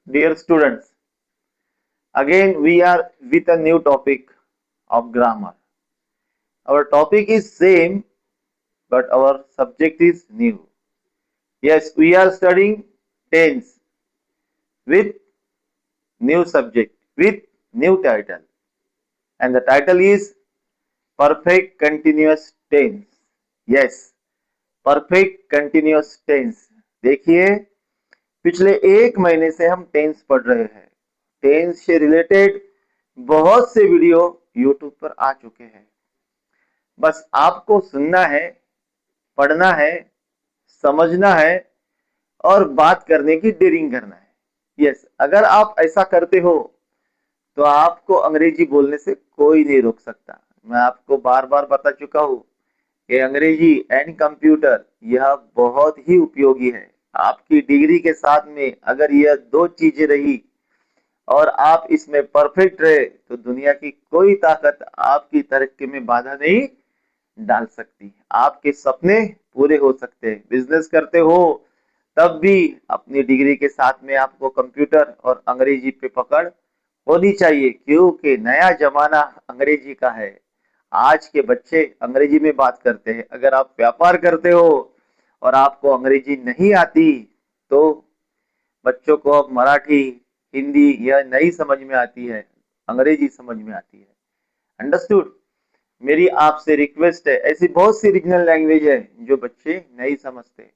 Dear students, again we are with a new topic of grammar. Our topic is same, but our subject is new. Yes, we are studying tense with new subject, with new title. And the title is Perfect Continuous Tense. Yes, Perfect Continuous Tense. देखिए, पिछले एक महीने से हम tense पढ़ रहे हैं। Tense से रिलेटेड बहुत से वीडियो यूट्यूब पर आ चुके हैं। बस आपको सुनना है, पढ़ना है, समझना है और बात करने की डेयरिंग करना है। यस, अगर आप ऐसा करते हो तो आपको अंग्रेजी बोलने से कोई नहीं रोक सकता। मैं आपको बार बार बता चुका हूँ कि अंग्रेजी एंड कंप्यूटर यह बहुत ही उपयोगी है। आपकी डिग्री के साथ में अगर यह दो चीजें रही और आप इसमें परफेक्ट रहे तो दुनिया की कोई ताकत आपकी तरक्की में बाधा नहीं डाल सकती। आपके सपने पूरे हो सकते हैं। बिजनेस करते हो तब भी अपनी डिग्री के साथ में आपको कंप्यूटर और अंग्रेजी पे पकड़ होनी चाहिए, क्योंकि नया जमाना अंग्रेजी का है। आज के बच्चे अंग्रेजी में बात करते हैं। अगर आप व्यापार करते हो और आपको अंग्रेजी नहीं आती तो बच्चों को अब मराठी, हिंदी यह नहीं समझ में आती है, अंग्रेजी समझ में आती है। अंडरस्टूड? मेरी आपसे रिक्वेस्ट है, ऐसी बहुत सी रीजनल लैंग्वेज है जो बच्चे नहीं समझते,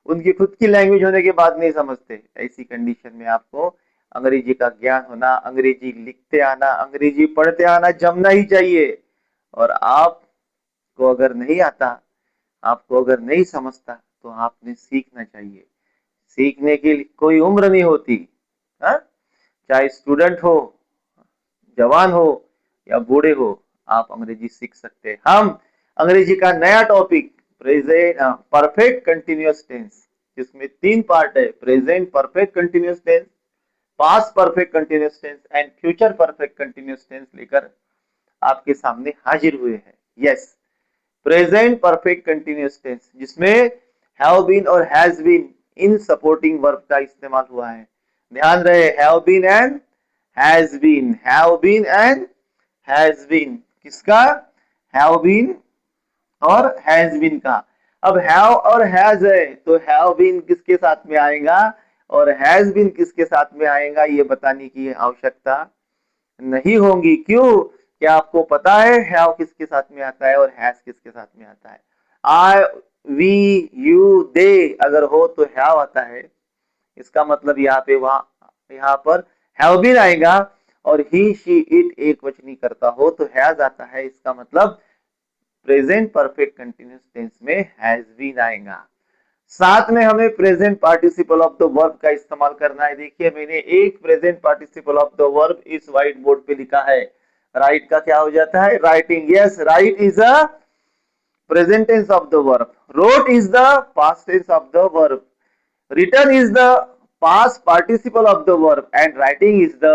उनकी खुद की लैंग्वेज होने के बाद नहीं समझते। ऐसी कंडीशन में आपको अंग्रेजी का ज्ञान होना, अंग्रेजी लिखते आना, अंग्रेजी पढ़ते आना जमना ही चाहिए। और आपको अगर नहीं आता, आपको अगर नहीं समझता तो आपने सीखना चाहिए। सीखने की कोई उम्र नहीं होती। हा? चाहे स्टूडेंट हो, जवान हो या बूढ़े हो, आप अंग्रेजी सीख सकते हैं। हम अंग्रेजी का नया topic present perfect continuous tense, जिसमें तीन पार्ट है: present perfect continuous tense, past perfect continuous tense and future perfect continuous tense लेकर आपके सामने हाजिर हुए हैं। Yes, present perfect continuous tense जिसमें हैव बीन और हैज बीन इन सपोर्टिंग वर्ब का इस्तेमाल हुआ है। ध्यान रहे, have been and has been, have been and has been. किसका? हैव बीन और हैज बीन का। अब हैव और हैज है तो हैव बीन किसके साथ में आएगा और हैज बीन किसके साथ में आएगा, ये बताने की आवश्यकता नहीं होगी। क्यों? क्या आपको पता है हैव किसके साथ में आता है और हैज किसके साथ में आता है? आई, वी, यू, दे अगर हो तो हैव आता है। इसका मतलब यहाँ पे यहाँ पर हैव बीन आएगा। और ही, शी, इट एक वचनी करता हो तो हैज आता है। इसका मतलब प्रेजेंट परफेक्ट कंटिन्यूअस टेंस में हैज बीन आएगा। साथ में हमें present participle of the verb का इस्तेमाल करना है। देखिए, मैंने एक present participle of the verb इस व्हाइट बोर्ड पे लिखा है। राइट का क्या हो जाता है? Writing. Yes, right is a present tense of the verb. Wrote is the past tense of the verb. Written is the past participle of the verb and writing is the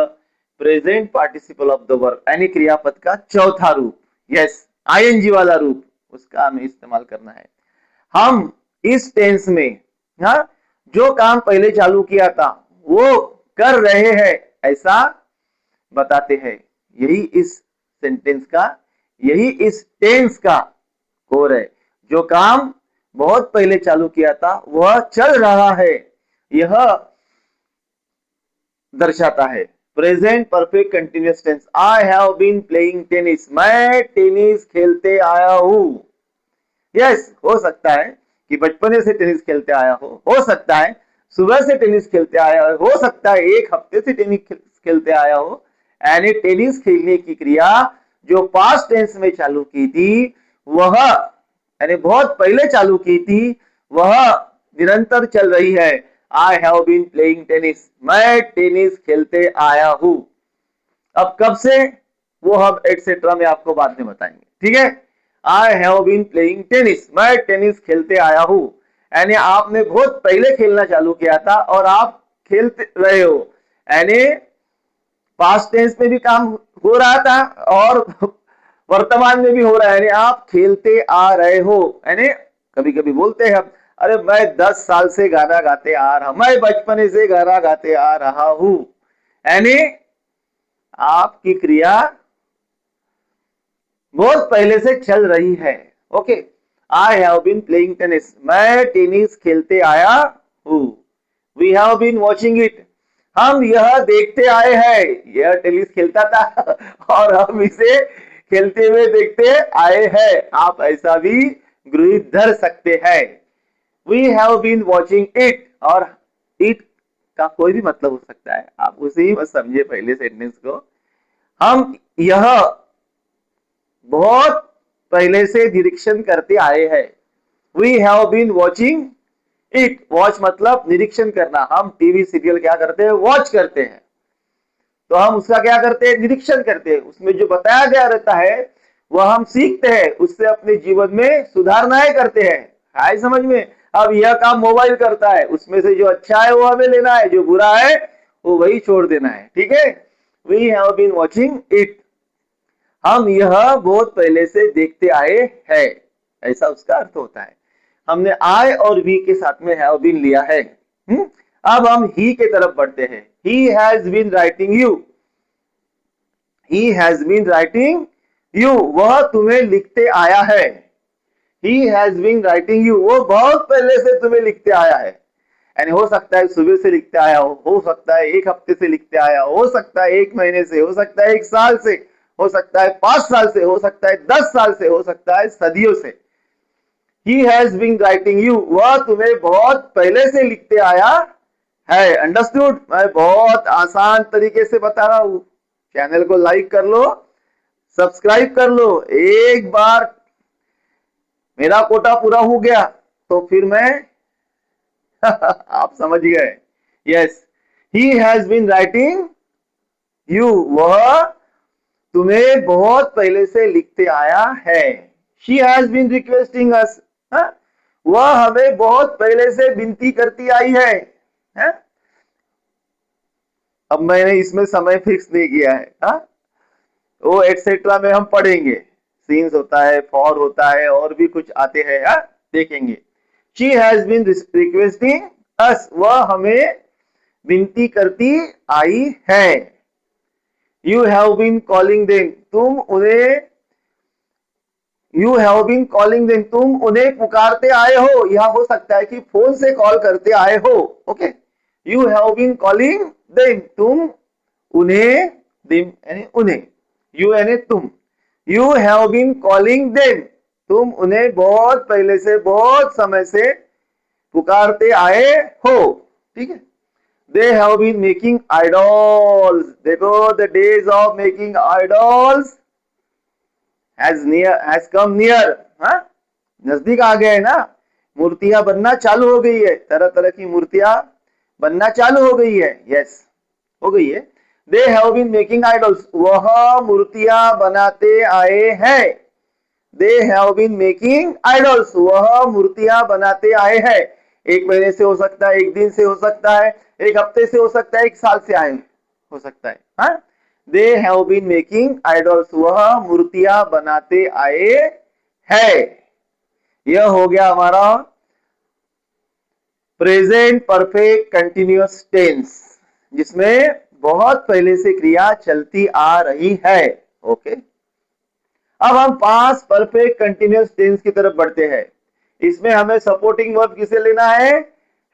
present participle of the verb, यानी क्रियापद का चौथा रूप। Yes, ING वाला रूप, उसका हमें इस्तेमाल करना है। हम इस टेंस में हाँ जो काम पहले चालू किया था वो कर रहे हैं ऐसा बताते हैं। यही इस सेंटेंस का, यही इस टेंस का कोर है। जो काम बहुत पहले चालू किया था वह चल रहा है, यह दर्शाता है। Present perfect continuous tense, I have been playing tennis, मैं टेनिस खेलते आया हूं। यस, हो सकता है कि बचपने से टेनिस खेलते आया हो सकता है सुबह से टेनिस खेलते आया हो सकता है एक हफ्ते से टेनिस खेलते आया हो। यानी टेनिस खेलने की क्रिया जो पास्ट टेंस में चालू की थी वह, यानी बहुत पहले चालू की थी, वह निरंतर चल रही है। I have been playing tennis, मैं टेनिस खेलते आया हूं। अब कब से वो हम एटसेट्रा में आपको बाद में बताएंगे, ठीक है? I have been playing tennis, मैं टेनिस खेलते आया हूं। यानी आपने बहुत पहले खेलना चालू किया था और आप खेलते रहे हो। यानी पास्ट टेंस में भी काम हो रहा था और वर्तमान में भी हो रहा है, यानी आप खेलते आ रहे हो। यानी कभी कभी बोलते हैं हम, अरे मैं 10 साल से गाना गाते आ रहा, मैं बचपन से गाना गाते आ रहा हूं, यानी आपकी क्रिया बहुत पहले से चल रही है। Okay, I have been playing tennis, मैं टेनिस खेलते आया हूं। We have been watching it, हम यह देखते आए हैं, यह टेनिस खेलता था और हम इसे खेलते हुए देखते आए हैं। आप ऐसा भी गृहित धर सकते हैं। We have been watching it, और इट का कोई भी मतलब हो सकता है, आप उसे ही बस समझे पहले सेंटेंस को। हम यह बहुत पहले से निरीक्षण करते आए हैं। We have been watching it, watch मतलब निरीक्षण करना। हम टीवी सीरियल क्या करते हैं, वॉच करते हैं, तो हम उसका क्या करते हैं, निरीक्षण करते हैं। उसमें जो बताया गया रहता है वह हम सीखते हैं, उससे अपने जीवन में सुधारनाएं करते हैं। है समझ में? अब यह काम मोबाइल करता है, उसमें से जो अच्छा है वो हमें लेना है, जो बुरा है वो वही छोड़ देना है। ठीक है, we have been watching it, हम यह बहुत पहले से देखते आए हैं, ऐसा उसका अर्थ होता है। हमने आई और वी के साथ में हैव बीन लिया है। अब हम ही के तरफ बढ़ते हैं। He has been writing you, he has been writing you, वह तुम्हें लिखते आया है। He has been writing you, वो बहुत पहले से तुम्हें लिखते आया है। यानी हो सकता है सुबह से लिखते आया हो सकता है एक हफ्ते से लिखते आया हो सकता है 1 महीने से, हो सकता है 1 साल से, हो सकता है 5 साल से, हो सकता है 10 साल से, हो सकता है सदियों से। He has been writing you, वह तुम्हें बहुत पहले से लिखते आया है। अंडरस्टूड? मैं बहुत आसान तरीके से बता रहा हूं। चैनल को लाइक कर लो, सब्सक्राइब कर लो। एक बार मेरा कोटा पूरा हो गया तो फिर मैं आप समझ गए। Yes, he has been writing you, वह तुम्हें बहुत पहले से लिखते आया है। She has been requesting us, वह हमें बहुत पहले से विनती करती आई है? अब मैंने इसमें समय फिक्स नहीं किया है, वो एटसेट्रा में हम पढ़ेंगे, सीन्स होता है, फॉर होता है, और भी कुछ आते हैं, देखेंगे। She has been requesting us, वह हमें विनती करती आई है। You have been calling them, तुम उन्हें, you have been calling them, तुम उन्हें पुकारते आए हो। यह हो सकता है कि फोन से कॉल करते आए हो। Okay, you have been calling them, तुम उन्हें, देम यानी उन्हें, यू यानी तुम, you have been calling them, तुम उन्हें बहुत पहले से, बहुत समय से पुकारते आए हो। ठीक है, they have been making idols, देखो the days of making idols has come near, नजदीक आ गए ना, मूर्तियां बनना चालू हो गई है, तरह तरह की मूर्तियां बनना चालू हो गई है। यस, हो गई है। they have been making idols, वह मूर्तियां बनाते आए हैं। they have been making idols, वह मूर्तियां बनाते आए हैं। 1 महीने से हो सकता है, 1 दिन से हो सकता है, 1 हफ्ते से हो सकता है, 1 साल से आए हो सकता है। they have been making idols, वह मूर्तियां बनाते आए हैं। यह हो गया हमारा प्रेजेंट परफेक्ट कंटिन्यूअस टेंस, जिसमें बहुत पहले से क्रिया चलती आ रही है। ओके, अब हम पास्ट परफेक्ट कंटिन्यूअस टेंस की तरफ बढ़ते हैं। इसमें हमें सपोर्टिंग वर्ब किसे लेना है,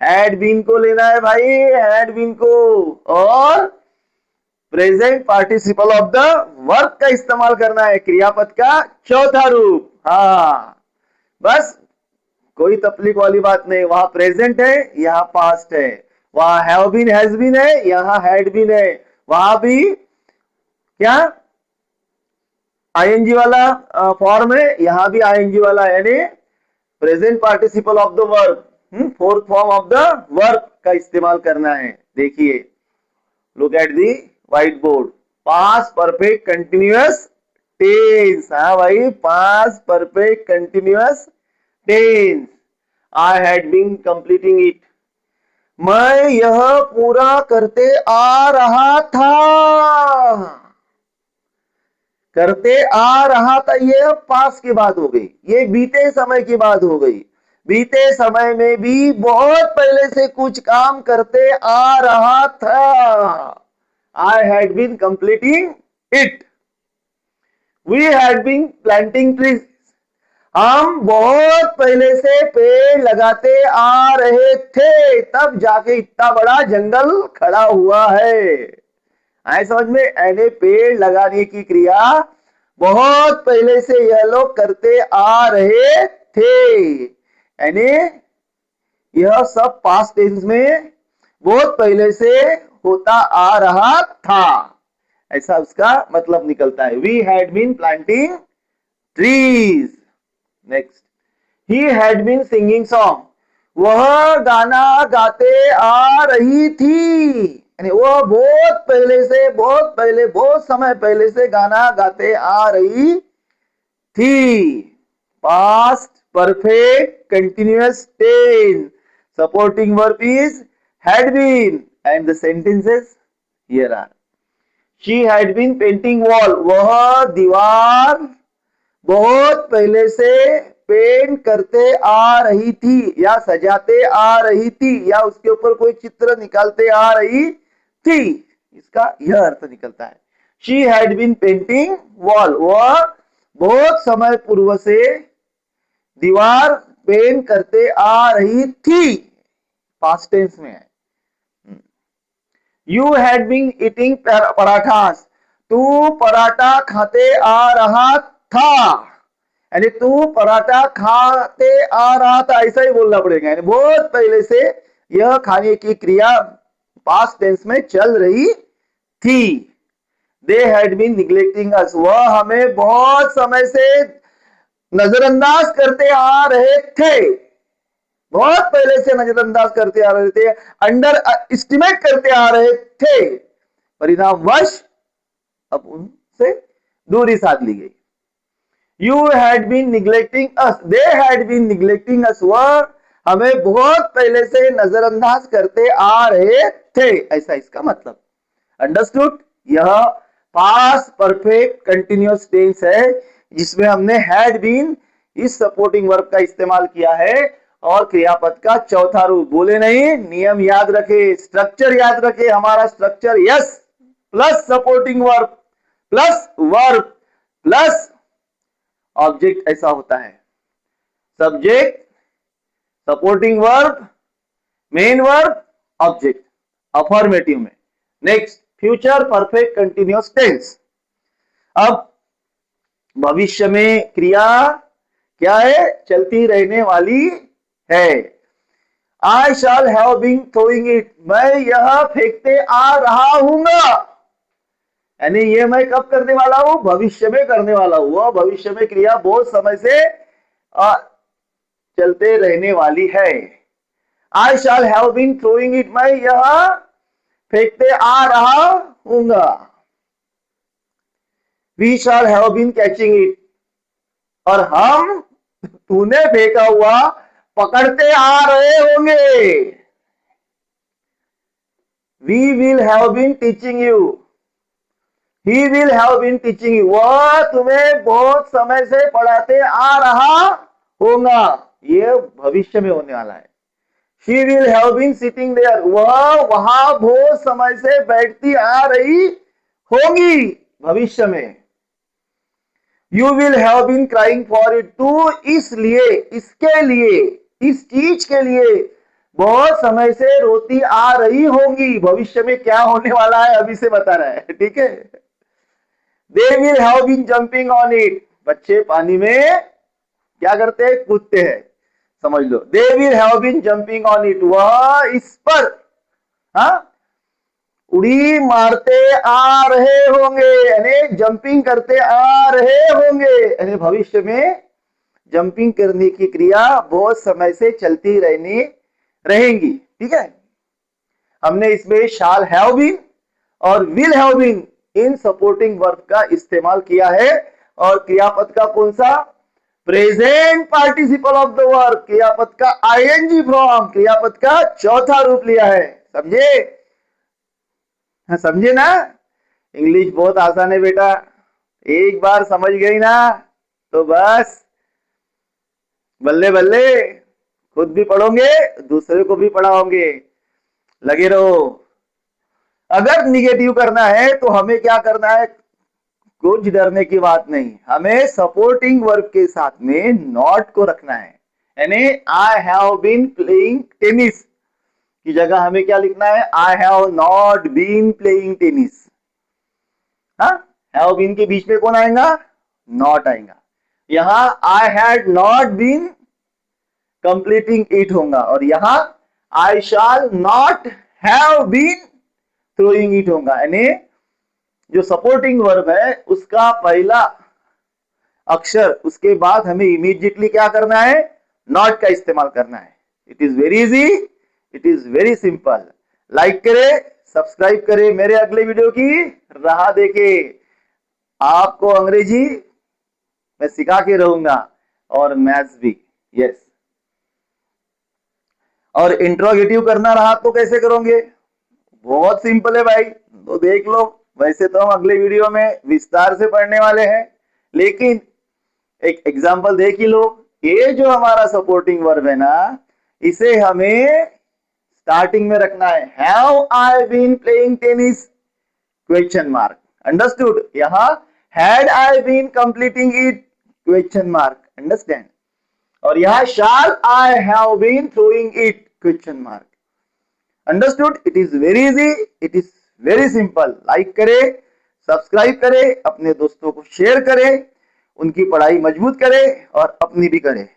हैड बीन को लेना है भाई, हैड बीन को, और present participle of the verb का इस्तेमाल करना है, क्रियापद का चौथा रूप। हाँ, बस कोई तकलीफ वाली बात नहीं, वहां प्रेजेंट है, यहाँ पास्ट है, वहां हैव बीन हैज बीन है, यहाँ हैड बीन है, वहां भी क्या आईएनजी वाला फॉर्म है, यहां भी आईएनजी वाला, यानी present participle of the verb, fourth form of the verb का इस्तेमाल करना है। देखिए, look at the white board, past perfect continuous tense. हाँ भाई, past perfect continuous tense. I had been completing it, मैं यह पूरा करते आ रहा था, करते आ रहा था, ये पास की बात हो गई, ये बीते समय की बात हो गई। बीते समय में भी बहुत पहले से कुछ काम करते आ रहा था। I had been completing it. We had been planting trees. हम बहुत पहले से पेड़ लगाते आ रहे थे, तब जाके इतना बड़ा जंगल खड़ा हुआ है। आए समझ में? यानी पेड़ लगाने की क्रिया बहुत पहले से यह लोग करते आ रहे थे, यानी यह सब पास्ट टेंस में बहुत पहले से होता आ रहा था, ऐसा उसका मतलब निकलता है। We had been planting trees. Next, he had been singing song. वह गाना गाते आ रही थी, यानी वह बहुत पहले से, बहुत पहले, बहुत समय पहले से गाना गाते आ रही थी। Past perfect continuous tense, supporting verb is had been and the sentences here are. She had been painting wall. वह दीवार बहुत पहले से पेंट करते आ रही थी या सजाते आ रही थी या उसके ऊपर कोई चित्र निकालते आ रही थी, इसका यह अर्थ निकलता है। She had been painting wall. वह बहुत समय पूर्व से दीवार पेंट करते आ रही थी, पास्ट टेंस में है। You had been eating parathas. तू पराठा खाते आ रहा था, यानी तू पराठा खाते आ रहा था, ऐसा ही बोलना पड़ेगा। यानी बहुत पहले से यह खाने की क्रिया पास्ट टेंस में चल रही थी। दे हैड बीन निग्लेक्टिंग अस। वह हमें बहुत समय से नजरअंदाज करते आ रहे थे, बहुत पहले से नजरअंदाज करते आ रहे थे, अंडर एस्टिमेट करते आ रहे थे, परिणामवश अब उनसे दूरी साध ली गई। You had been neglecting us. They had been neglecting us. वह हमें बहुत पहले से नजरअंदाज करते आ रहे थे, ऐसा इसका मतलब। अंडरस्टूड? यह पास्ट परफेक्ट कंटिन्यूअस टेंस है जिसमें हमने हैड बीन इस सपोर्टिंग वर्ब का इस्तेमाल किया है और क्रियापद का चौथा रूप। बोले नहीं, नियम याद रखे, स्ट्रक्चर याद रखे। हमारा structure S plus supporting verb plus verb plus object ऐसा होता है। Subject, supporting verb, main verb, object, affirmative में। Next, future perfect continuous tense. अब भविष्य में क्रिया क्या है? चलती रहने वाली है। I shall have been throwing it. मैं यह फेंकते आ रहा हूंगा, यानी ये मैं कब करने वाला हूं? भविष्य में करने वाला हूं। वह भविष्य में क्रिया बहुत समय से चलते रहने वाली है। I shall have been throwing it. मैं यह फेंकते आ रहा हूंगा। We shall have been catching it. और हम तूने फेंका हुआ पकड़ते आ रहे होंगे। We will have been teaching you. He will have been teaching you. वह तुम्हें बहुत समय से पढ़ाते आ रहा होगा, यह भविष्य में होने वाला है। She will have been sitting there. वह वहां बहुत समय से बैठती आ रही होगी, भविष्य में। You will have been crying for it. तू इसलिए, इसके लिए, इस चीज के लिए बहुत समय से रोती आ रही होगी। भविष्य में क्या होने वाला है अभी से बता रहा है, ठीक है। They will have been jumping on it. बच्चे पानी में क्या करते हैं? कूदते हैं, समझ लो। They will have been jumping on it. वह इस पर उड़ी मारते आ रहे होंगे, यानी जंपिंग करते आ रहे होंगे, यानी भविष्य में जंपिंग करने की क्रिया बहुत समय से चलती रहेंगी, ठीक है। हमने इसमें शाल हैव बीन और विल हैव बीन इन सपोर्टिंग वर्ब का इस्तेमाल किया है। और क्रियापद का कौन सा? Present participle of the verb, क्रियापद का आईएनजी फॉर्म, क्रियापद का चौथा रूप लिया है। समझे? समझे ना? इंग्लिश बहुत आसान है बेटा, एक बार समझ गई ना तो बस बल्ले बल्ले। खुद भी पढ़ोगे, दूसरे को भी पढ़ाओगे, लगे रहो। अगर निगेटिव करना है तो हमें क्या करना है, कुछ डरने की बात नहीं, हमें सपोर्टिंग वर्ब के साथ में नॉट को रखना है। यानी I have been playing tennis की जगह हमें क्या लिखना है, I have not been playing tennis. हाँ, हैव बीन के बीच में कौन आएगा, नॉट आएगा। यहां I had not been completing it होगा, और यहां I shall not have been throwing it होगा। यानी जो सपोर्टिंग वर्ब है उसका पहला अक्षर उसके बाद हमें इमीडिएटली क्या करना है, नॉट का इस्तेमाल करना है। It is very easy, it is very simple. Like करे, सब्सक्राइब करे, मेरे अगले वीडियो की राह देखे। आपको अंग्रेजी मैं सिखा के रहूंगा और मैथ्स भी। यस, और इंट्रोगेटिव करना रहा तो कैसे करोगे, बहुत सिंपल है भाई, तो देख लो। वैसे तो हम अगले वीडियो में विस्तार से पढ़ने वाले हैं, लेकिन एक एग्जांपल देख ही लो। ये जो हमारा सपोर्टिंग वर्ब है ना, इसे हमें स्टार्टिंग में रखना है। Have I been playing tennis, question mark, understood. यहां had I been completing it, question mark, understand. और यहां shall I have been throwing it, question mark, understood. It is very easy, it is very simple. Like करे, subscribe करे, अपने दोस्तों को share करे, उनकी पढ़ाई मजबूत करे और अपनी भी करे।